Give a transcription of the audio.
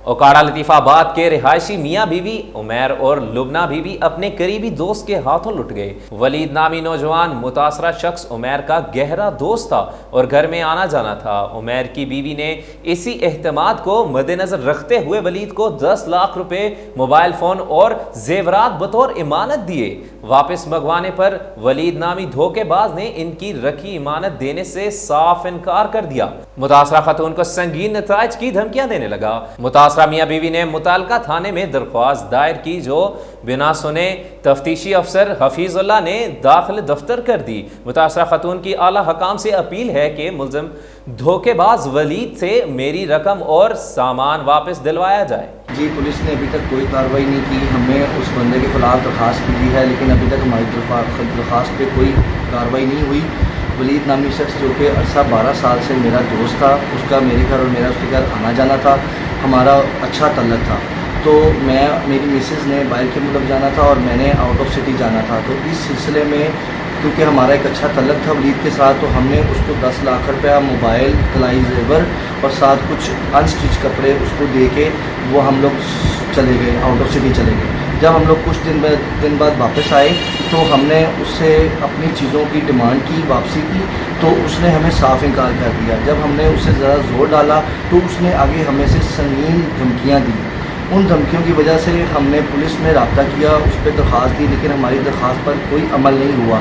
اوکاڑا لطیفہ آباد کے رہائشی میاں بیوی عمیر اور لبنہ بیوی اپنے قریبی دوست کے ہاتھوں لٹ گئے۔ ولید نامی نوجوان متاثرہ شخص عمیر کا گہرا دوست تھا اور گھر میں آنا جانا تھا۔ عمیر کی بیوی نے اسی اہتمام کو مد نظر رکھتے ہوئے ولید کو 10 لاکھ روپے، موبائل فون اور زیورات بطور امانت دیے۔ واپس منگوانے پر ولید نامی دھوکے باز نے ان کی رکھی امانت دینے سے صاف انکار کر دیا۔ متاثرہ خاتون کو سنگین نتائج کی دھمکیاں دینے لگا۔ متاثرہ میاں بیوی نے متعلقہ تھانے میں درخواست دائر کی، جو بنا سنے تفتیشی افسر حفیظ اللہ نے داخل دفتر کر دی۔ متاثرہ خاتون کی اعلیٰ حکام سے اپیل ہے کہ ملزم دھوکے باز ولید سے میری رقم اور سامان واپس دلوایا جائے۔ جی، پولیس نے ابھی تک کوئی کارروائی نہیں کی۔ ہمیں اس بندے کے خلاف درخواست کی ہے، لیکن ابھی تک ہماری درخواست پہ کوئی کارروائی نہیں ہوئی۔ ولید نامی شخص جو کہ عرصہ 12 سال سے میرا دوست تھا، اس کا میرے گھر اور میرا اس کے گھر آنا جانا تھا، ہمارا اچھا تعلق تھا۔ تو میری مسز نے باہر کے ملک جانا تھا اور میں نے آؤٹ آف سٹی جانا تھا، تو اس سلسلے میں کیونکہ ہمارا ایک اچھا تعلق تھا ولید کے ساتھ، تو ہم نے اس کو 10 لاکھ روپیہ، موبائل، طلائی زیور اور ساتھ کچھ انسٹچ کپڑے اس کو دے کے وہ ہم لوگ چلے گئے، آؤٹ آف سٹی چلے گئے۔ جب ہم لوگ کچھ دن بعد واپس آئے تو ہم نے اس سے اپنی چیزوں کی ڈیمانڈ کی، واپسی کی، تو اس نے ہمیں صاف انکار کر دیا۔ جب ہم نے اسے ذرا زور ڈالا تو اس نے آگے ہمیں سے سنگین دھمکیاں دی۔ ان دھمکیوں کی وجہ سے ہم نے پولیس میں رابطہ کیا، اس پہ درخواست دی، لیکن ہماری درخواست پر کوئی عمل نہیں ہوا۔